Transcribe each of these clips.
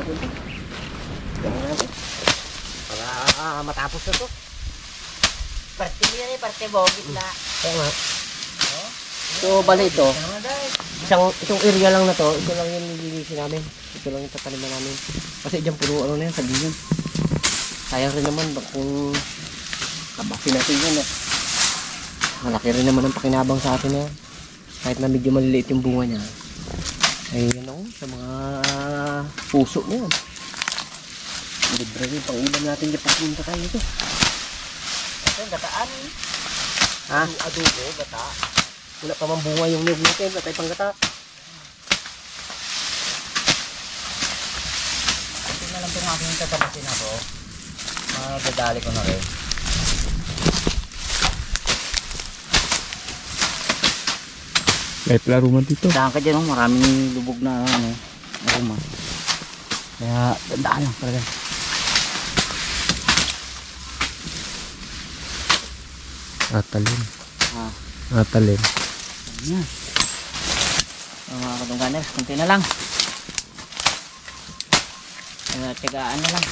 natin ito. Ganyan natin. Para matapos na ito. Parte mo yan eh, parte bogit na. Kaya nga. So, bali ito. Itong area lang na to, ito lang yung nililisin namin. Ito lang yung tataliman namin. Kasi dyan puro ano na yan, saging yun. Sayang rin naman kung kabasin natin yan. Malaki rin naman ang pakinabang sa atin yan. Kahit na medyo maliliit yung bunga niya. Ay yan o, sa mga puso niya. Libre rin pang ulam natin dyan papunta tayo ito. Ito, gataan. Ha? Adobo, gata. Wala pa mang bunga yung niyog natin, gatay pang gata. Ito na lang itong aking tatapasin ako. Magdadali ko na rin. May plaruman dito. Saan ka dyan, maraming lubog na aroma. Kaya dandaan lang talaga. Atalin. Ah. Atalin. Ayan. Mga katungganers, kunti na lang. Tigaan na lang.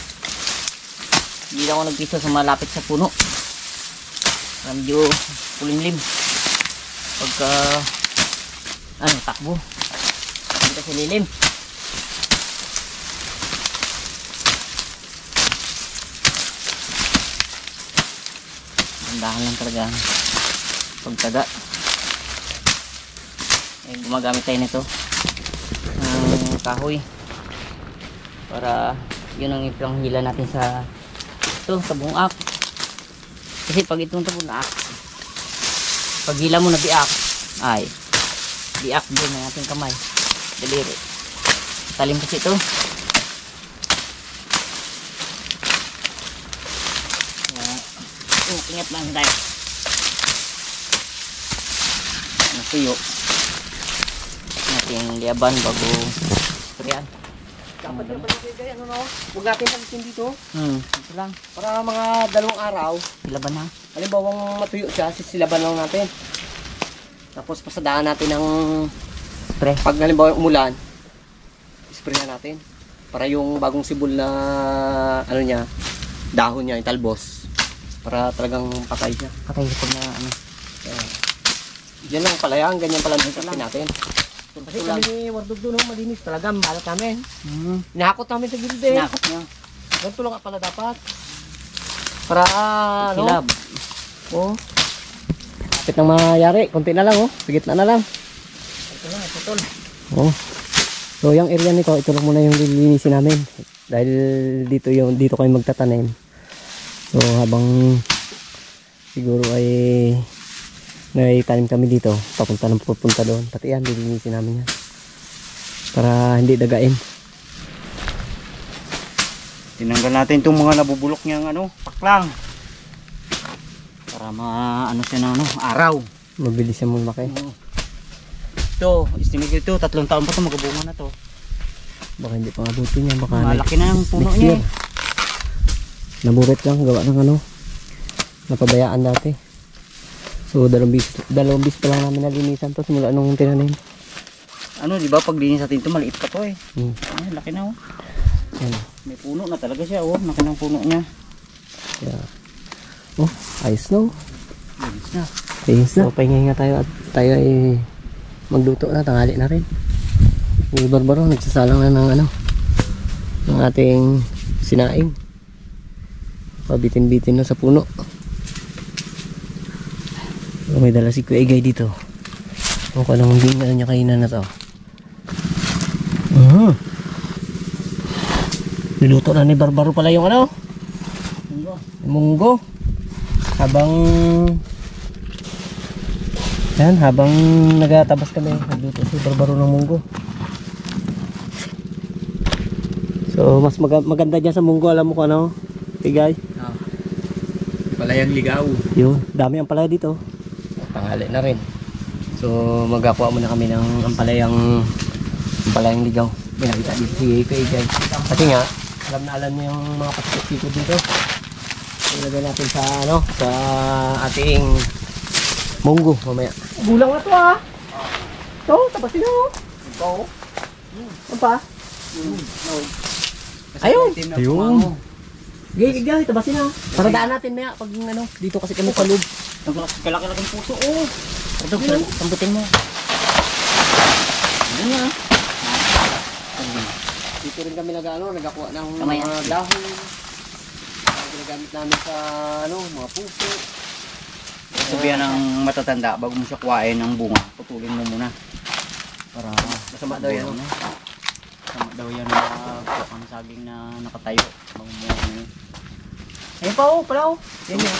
Hindi lang ako nagpiso sa malapit sa puno. Medyo kulimlim. Pagka takbo. Hindi kasi lilim. Handahan lang talaga pagtaga. Gumagamit tayo nito ng kahoy para yun ang ipanghila natin sa sa buong ak. Kasi pag itong buong ak, pag hila mo na biak, ay biak din ang ating kamay, daliri, talim kasi ito. Ingat lang tayo. Natuyo nating liaban bago sprayan. Dapat yung paligay, ano no? Huwag natin natin dito. Ito lang. Para mga 2 araw. Silaban na. Halimbawa matuyo siya, sisilaban lang natin. Tapos pasadaan natin ng Spray. pag halimbawa umulan, spray na natin. Para yung bagong sibol na ano niya, dahon niya, yung talbos. Para talagang patay siya. Patay pag na Yan lang pala yan, ganyan pala lang natin. Kasi Tulang. kami ni Wardog doon, malinis talaga, malat namin. Inahakot namin sa gilid eh. Nakot nyo. Ganito lang pala dapat. Para Silab. Oh. Kapit nang mayari, konti na lang oh. Sigit na lang. Ito lang, ito tol. Oh. So yung area nito, ito lang muna yung lilinisin namin. Dahil dito kayo magtatanim. So habang siguro ay tanim kami dito, pupunta doon. Pati yan, lilinisin namin yan. Para hindi dagain. Tinanggal natin itong mga nabubulok niyang paklang. Para maano siya na araw. Mabilis siya lumaki. Ito, estimate ko ito, 3 taon pa ito, magabunga na to. Baka hindi pa abutin niya. Baka Malaki na yung puno next niya year. Naburit lang, gawa ng napabayaan dati. So dalawang bis pa lang namin nalinisan to simula nung tinanim. Di ba pag linis natin ito, maliit pa to eh. Ay, laki na oh. Yan. May puno na talaga siya oh, laki ng puno niya. Yeah. Oh, ayos no. Linis na. Linis na. So pahinga tayo at tayo ay magluto na, tanghali na rin. Yung barbaro nagsasalang na ng ng ating sinaing. Pabitin-bitin na sa puno. May dala si Kuya Igay dito. Kung anong hindi niya kainan na to. Niluto na ni Barbaro pala yung munggo. Habang nagatabas kami, nagluto si Barbaro ng munggo. So mas maganda dyan sa munggo, alam mo kung ano, Igay? Palayang ligaw. Yun, dami ang palaya dito. Tanghali na rin. So magakuha muna kami ng ampalayang ligaw. Pinakita dito si Kuya Igay. Kasi nga, alam niyo yung mga pasipito dito. Ilagay natin sa sa ating munggo mamaya. Gulang na to ah. Ito, tabasin mo. Ito. Ano pa? Ayun. Ayun. Gigig yan, tabasin na. Para daan natin maya pag ano, dito kasi kami sa loob. Kalaki-laking puso, oh. Ito, sambutin mo. Ano nga? Dito rin kami nagakuha ng Kamay, mga dahon. Ginagamit namin sa mga puso. Sabihan ng matatanda, bago mo siya kuhain ng bunga, putulin mo muna. Para Masama daw yan. Masama daw yan na ang saging na nakatayo. Bago mo ayun pa, oh, pala, oh. Yan yan.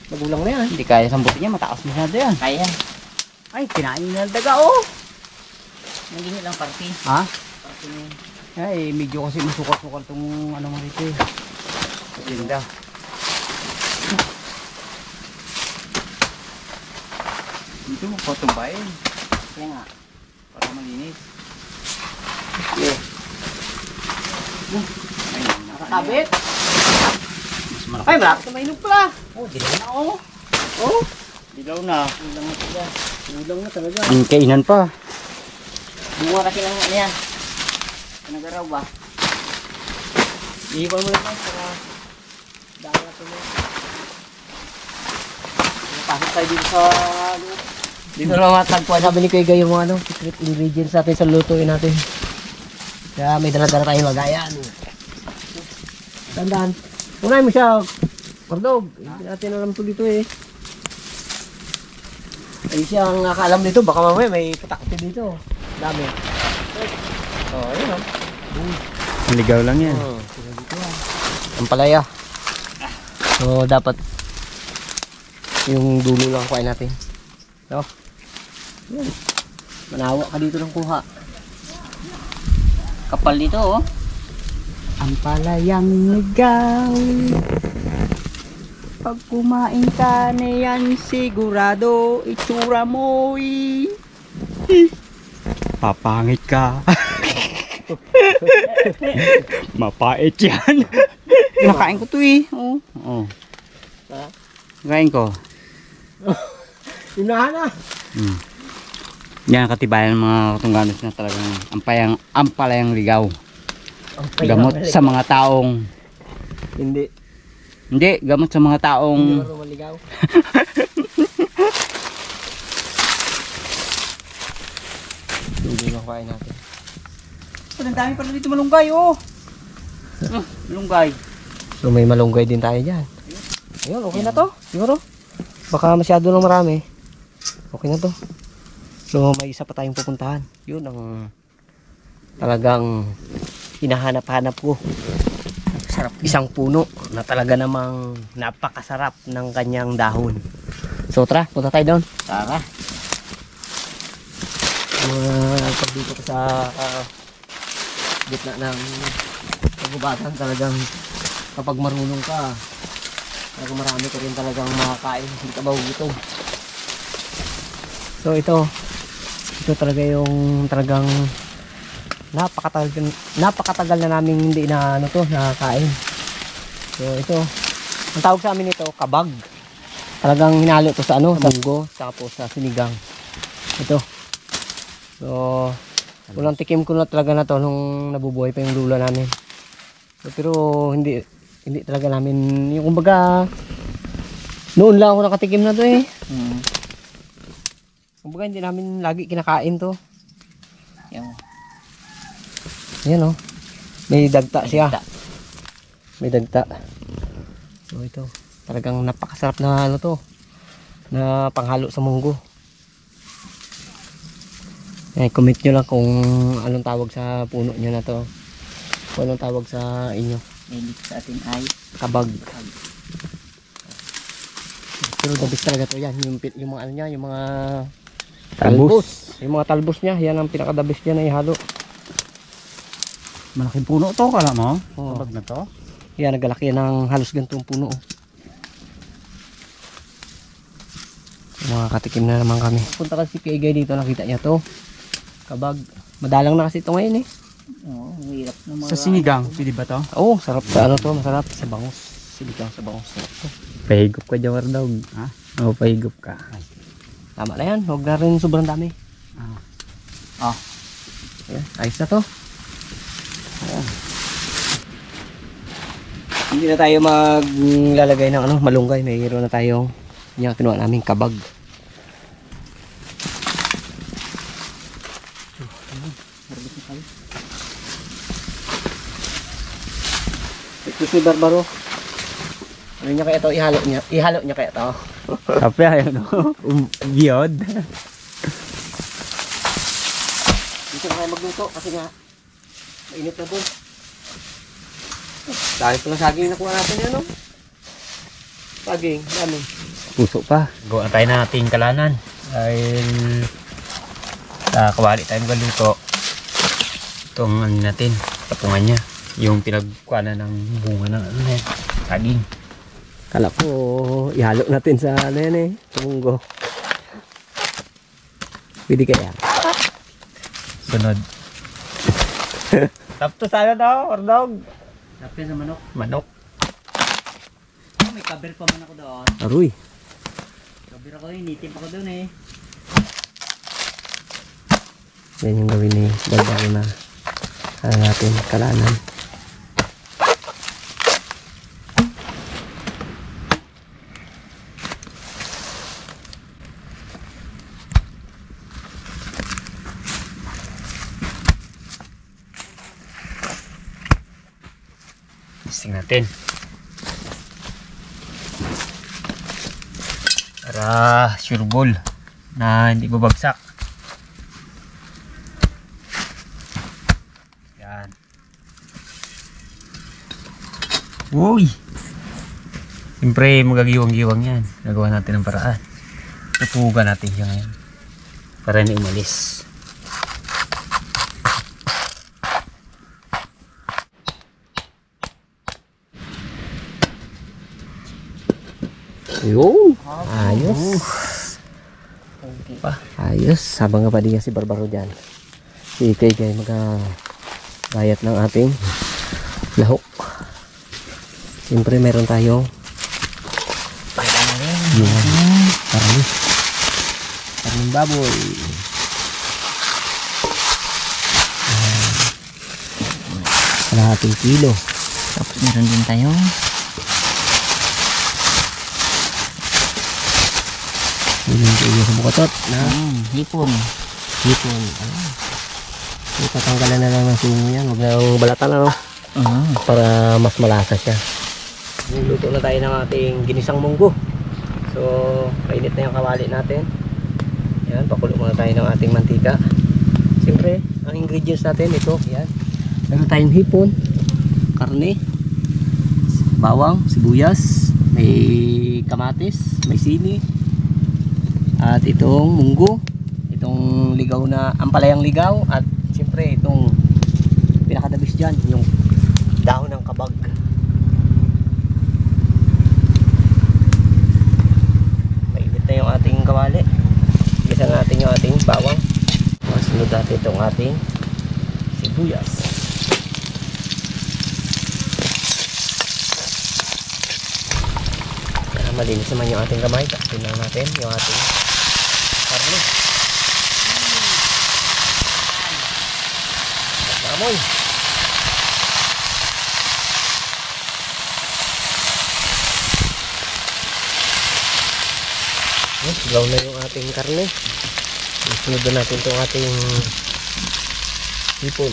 Magulang na yan. Hindi kaya sambutin niya, mataas masyado yan. Kaya. Ay, kinain na ng daga, oh. Nagingit lang party. Ha? Party na yun. Ay, medyo kasi masukal-sukal itong ano mo rito eh. Linda. Dito mo patumbayin. Kaya nga. Para malinis. Yeah. Ayun, Nakakabit. Mas malaki. Ay, malapit na mainog pala. Oh, dilaw na, oh. Oh, Dilaw na. ulang na talaga. Ulang na talaga. Kainan pa. Bunga kasi lang ano yan. Nagaraw ba? Iiwan mo lang para dahil natin mo. Pasok tayo dito sa dito lang matagpuan. Sabi ni Kuya Gay yung mga secret ingredients natin sa lutuin natin. Kaya may dala-dala tayong lagayan. Tandaan. Unahin mo siya. Mardog. Hindi natin alam ito dito eh. Ay siya ang nakaalam dito. Baka mamaya may patakti dito. Dami. Oh, ayun o. Ligaw lang yan. Oh, ang palaya. So, dapat yung dulo lang kuhain natin. No? Yan. Manawa ka dito ng kuha. Kapal dito, oh. Ang palayang ligaw. Pag kumain ka na yan, sigurado itsura mo'y Papangit ka. Mapait yan. nakain ko to eh. Oh. Oh. Ha? Kain ko. Unahan na. Yan ang katibayan ng mga katungganos na talagang ampalayang ligaw. Gamot sa mga taong Hindi. hindi, gamot sa mga Hindi taong marunong maligaw. Dulo lang kuhain natin. Ang dami pala dito malunggay oh. lunggay. So may malunggay din tayo dyan. Ayun, okay na to. Siguro. Baka masyado lang marami. Okay na to. So may isa pa tayong pupuntahan. Yun ang talagang hinahanap-hanap ko. Sarap. Isang puno na talaga namang napakasarap ng kanyang dahon. So tara, punta tayo doon. Tara. Pag dito ka sa gitna ng kagubatan, talagang kapag marunong ka, talagang marami ka rin talagang makakain, hindi ka gutom. So ito talaga yung talagang napakatagal na namin hindi na nakakain. So ito, ang tawag sa amin ito, kabag. Talagang hinalo to sa sa munggo, tapos sa sinigang. Ito. So, unang tikim ko na talaga na to nung nabubuhay pa yung lula namin. So, pero hindi talaga namin, yung kumbaga, noon lang ako nakatikim na to eh. Kumbaga hindi namin lagi kinakain to. Yan. Yan oh. May dagta siya. May dagta. So ito, talagang napakasarap na to. Na panghalo sa munggo. Comment nyo lang kung anong tawag sa puno nyo na to. Kung anong tawag sa inyo. Edit sa atin ay Kabag. Pero the best talaga to yan. Yung mga ano niya, yung mga talbos. Yung mga talbos niya, yan ang pinaka the best niya na ihalo. Malaking puno to, kala mo? Oh. Kabag na to. Yan, nagalaki ng halos ganitong puno. Mga katikim na naman kami. Punta kasi kay Igay dito, nakita niya to. Kabag. Madalang na kasi ito ngayon eh. Oo, hirap na mga Sa sinigang, pwede ba to? Oo, sarap sa ano to, masarap sa bangus. Siligang sa bangus. Sarap to. Pahigop ka dyan, Wardog. Ha? Oo, pahigop ka. Tama na yan, huwag na rin sobrang dami. Ah. Ayan, ayos na to. Ayan. Hindi na tayo maglalagay ng malunggay. Mayroon na tayong yung kinuha naming kabag. Ito si Barbaro. Ano niya kaya ito? Ihalo niya kaya ito? Kape ayaw no? Biyod. Dito na tayo magluto kasi nga mainit na doon. Dahil ito na saging nakuha natin yan, no? Saging, dami. Puso pa. Gawa tayo na ating kalanan. Dahil sa kawali tayo magluto. Itong ano natin, tapungan niya. Yung pinagkuhanan ng bunga ng ano yan, saging. Kala ko ihalo natin sa ano yan eh, munggo. Pwede kaya? Sunod. Tapos sana daw, ordog. Lapin sa manok. Manok. Oh, may cover pa man ako doon. Aroy. Cover ako yun, nitip ako doon eh. Yan yung gawin ni Barbaro na ano natin, kalanan. Testing natin. Para sure ball na hindi babagsak. Yan. Uy! Siyempre magagiwang-giwang yan. Nagawa natin ng paraan. Tutugan natin siya ngayon. Para hindi umalis. Yun. Ayos. Pa. Ayos. Habang nga pa din si Barbaro dyan. Si KJ magbayat ng ating lahok. Siyempre meron tayo karne. Karneng baboy. Kalahating kilo. Tapos meron din tayo. Yun yung sa bukatot na Hipon. hipon. Itatanggalan na lang ng sumo yan. Huwag na yung balatan ano. Para mas malasa siya. Luto na tayo ng ating ginisang munggo. So, kainit na yung kawali natin. Yan, pakulo muna tayo ng ating mantika. Siyempre, ang ingredients natin ito, yan. Meron tayong hipon, karne, bawang, sibuyas, may kamatis, may sili, at itong munggo, itong ligaw na, ampalayang ligaw, at siyempre itong pinakadabis dyan, yung dahon ng kabag. Mainit na yung ating kawali. Gisa natin yung ating bawang. Masunod natin itong ating sibuyas. Kaya malinis naman yung ating kamay. Tapos lang natin yung ating karne. At amoy. Sigaw na yung ating karne. Sunod na natin itong ating hipon.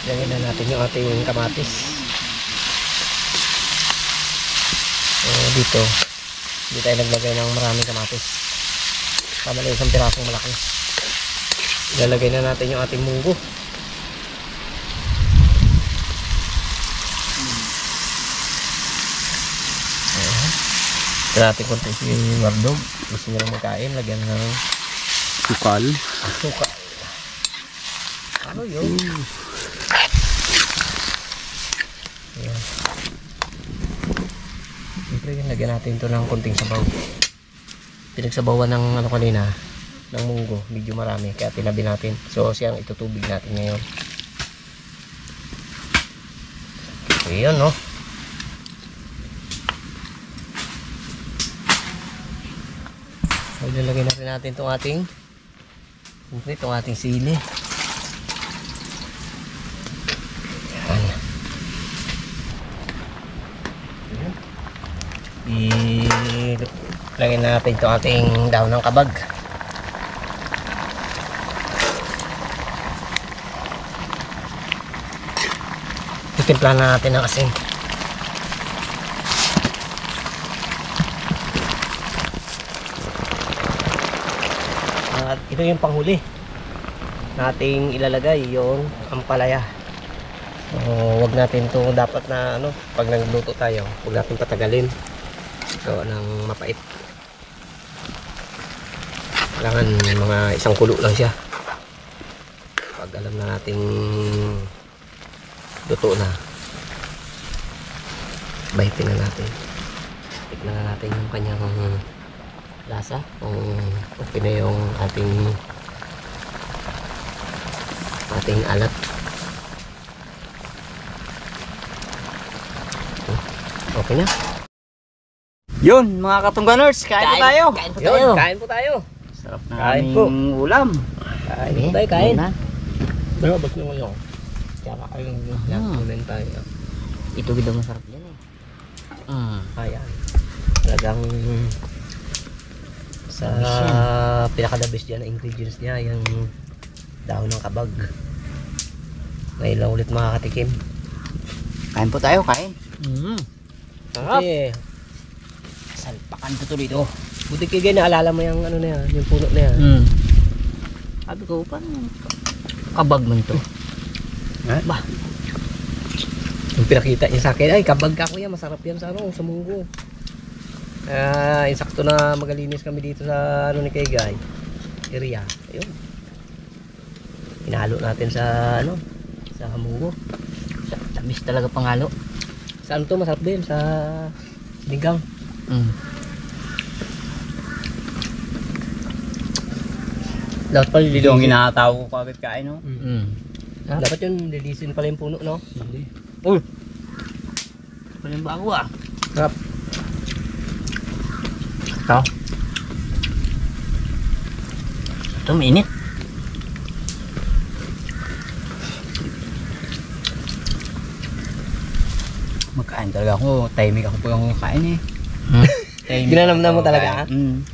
Lagyan na natin yung ating kamatis. Dito hindi tayo naglagay ng maraming kamatis. Tama lang isang pirasong malaki. Ilalagay na natin yung ating munggo. Ito natin konti si Mardog. Gusto nyo lang magkain. Lagyan ng Sukal. sukal. Ano yun? Ayan. Siyempre lagyan natin ito ng konting sabaw. Pinagsabawan ng ano kanina ng munggo, medyo marami kaya tinabi natin. So siyang itutubig natin ngayon. Ayan, no? So, ilalagay natin itong ating siyempre, itong ating sili. Ayan. Ayan. Ilagay natin itong ating dahon ng kabag. Titimpla na natin ng asin. At ito yung panghuli nating ilalagay, yung ampalaya. So, wag natin to dapat na ano, pag nagluto tayo, wag natin patagalin. So, ng mapait. Kailangan mga isang kulo lang siya. Pag alam na nating luto na, bahitin na natin. Tignan na natin yung kanyang lasa, kung okay na yung ating alat. Okay na. Yun, mga katungganers, kain po tayo. Kain po Yun, tayo. kain po tayo. Sarap na Kain aming po. ulam. Kain po tayo, kain. Na. Pero ba't nyo ngayon? Kaya kayong kunin tayo. Ito gito masarap yan eh. Ayan. Talagang sa pinaka-the-best dyan na ingredients niya, yung dahon ng kabag. Ngayon lang ulit makakatikim. Kain po tayo, kain. Sarap. Kasi, salpakan ko to dito. Buti kigay naalala mo yung ano na yan, yung puno na yan. Sabi ko, parang kabag man to. Bah. Yung pinakita niya sa akin, ay kabag ka kuya, masarap yan sa ano, sa munggo. Insakto na magalinis kami dito sa ano ni Kegay area. Ayun. Hinalo natin sa ano, sa munggo. Tamis talaga pangalo. Sa ano to, masarap din sa sinigang. Dapat pala Dito ang lilisin. ginataw ko agad kain, no? Dapat yun, lilisin pala yung puno, no? Hindi. Walang bago ah. Sarap. Ito. Ito mainit. Magkain talaga ako. Tahimik ako po yung kain eh. Tahimik Ginanamnam mo ako talaga, kain.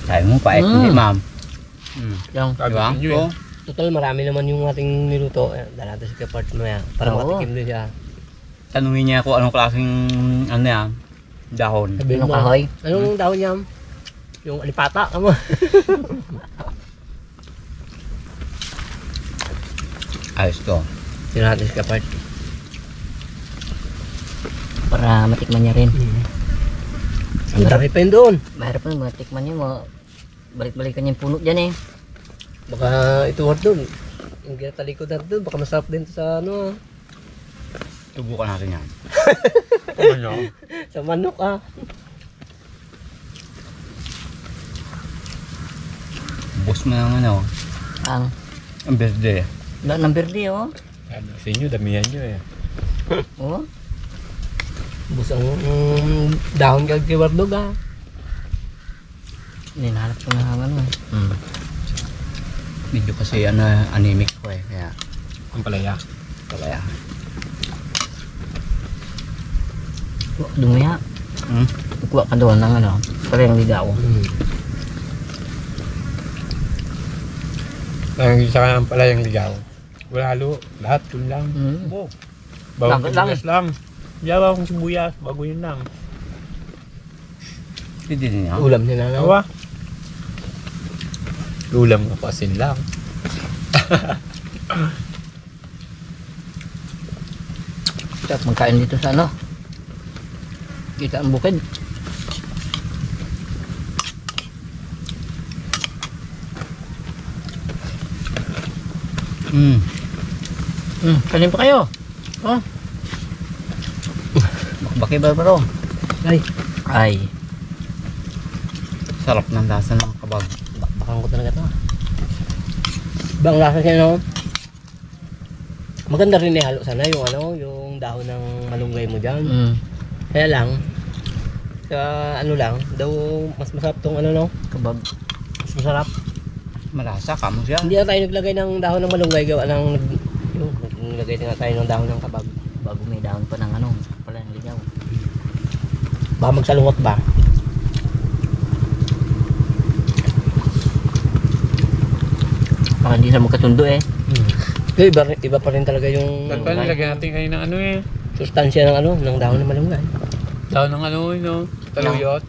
Sabi mo pa, hindi ma'am. Yung Diba? Oo. Total, marami naman yung ating niluto. Dala natin si Kapart maya para Oo. matikim din siya. Tanungin niya ako anong klaseng ano yan, dahon. Sabihin yung mo, kahoy. anong dahon niya? Yung alipata, kamo. Ayos to. Sino natin si Kapart. Para matikman niya rin. Ang dami pa yun doon. Mahirap na matikman niya. Balik-balikan niya yung puno dyan eh. Baka ito ward doon. Yung ginatalikod natin doon, baka masarap din to sa ano. Tubukan natin yan. Sa manok ah. Boss mo ng ano, ang birthday. Ng berde oh. Sa inyo, damihan nyo eh. Oh. Busang dahon kag kay Wardog ah. Ninahanap ko na ang ano eh. Medyo kasi ano, anemic ko eh. Kaya, Ang palaya. kaya. Dumaya. Kuha ka doon ng ano. Parang ligaw. Ang isa ka ng palayang ligaw. Wala halo. Lahat yun lang. Oh. Bawang Lang- sibuyas lang. Yawa akong sibuyas. Bago yun lang. Hindi din yan. Ulam niya na. Yawa. Ulam ko asin lang. Tapos magkain dito sa ano. Kita ang bukid. Kanin pa kayo. Oh. Bakbaki ba bro? Ay. Sarap ng lasa ng kabag. Bakang ko talaga to. Bang lasa siya no? Maganda rin ihalo sana yung ano, yung dahon ng malunggay mo diyan. Kaya lang ano lang, daw mas masarap tong ano no, Kabab. mas masarap. Malasa ka mo siya. Hindi na tayo naglagay ng dahon ng malunggay, gawa ng naglagay na tayo ng dahon ng kabab. Bago may dahon pa ng ano, pala ng ligaw. Baka magsalungot ba? Baka hindi na magkatundo eh. Pero iba pa rin talaga yung Ba't pa nilagyan natin kayo ng ano eh? sustansya ng ano, ng dahon ng malunggay. Daw ng ano no? Taluyot.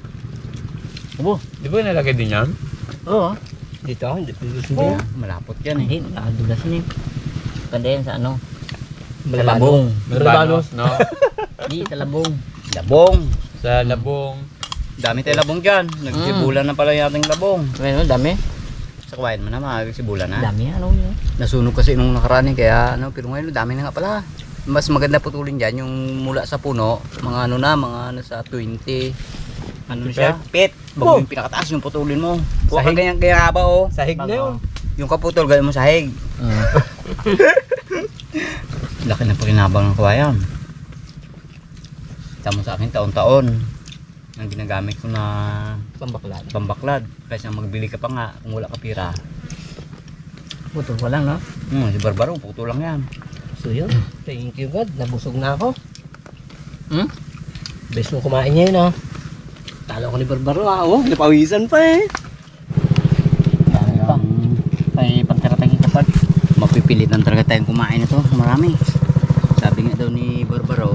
Abo. Di ba nalagay din yan? Oo. Dito, hindi Oo. Malapot yan eh. Hindi, nakadulasin eh. Ganda yan sa ano. Malabong. Malabanos, no? Hindi, sa labong. Labong. Sa labong. Dami tayong labong dyan. Nagsibulan na pala yung ating labong. Ano, dami. Sa kawain mo na, magsibulan na. Dami ano yun. Nasunog kasi nung nakaraan kaya ano, pero ngayon dami na nga pala. Mas maganda putulin dyan yung mula sa puno, mga ano na, mga nasa 20. Ano siya? Pit. Bago yung pinakataas yung putulin mo. Huwag ka ganyan kaya haba oh. Sahig na yun. Yung kaputol gawin mo sahig. Laki na pakinabang ng kawayan. Tama sa akin taon-taon. Ang ginagamit ko na Pambaklad. pambaklad. Kasi magbili ka pa nga kung wala ka pira. Puto ko lang, no? Si Barbaro, puto lang yan. So yun, thank you God, nabusog na ako. Hmm? Best mo kumain niya yun ah. Talo ko ni Barbaro ah, oh, napawisan pa eh. Ay, pagkaratagin kapag. Mapipilitan talaga tayong kumain ito. Marami. Sabi nga daw ni Barbaro,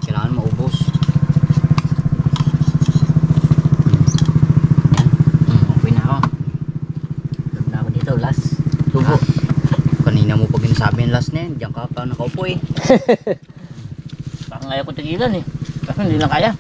kailangan maubos. Okay na ako. Log na ako dito, last. Tubo. Kanina mo pag sinasabi yung last na yan, diyan ka pa nakaupo eh. Parang ayaw ko tigilan eh. Kasi hindi na kaya.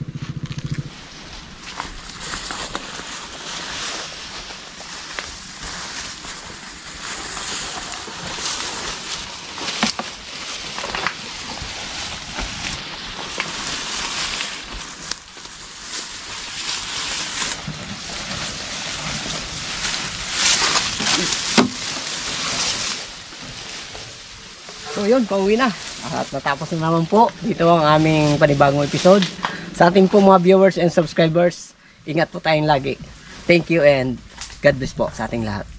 So yun, pauwi na. At natapos na naman po dito ang aming panibagong episode. Sa ating po mga viewers and subscribers, ingat po tayong lagi. Thank you and God bless po sa ating lahat.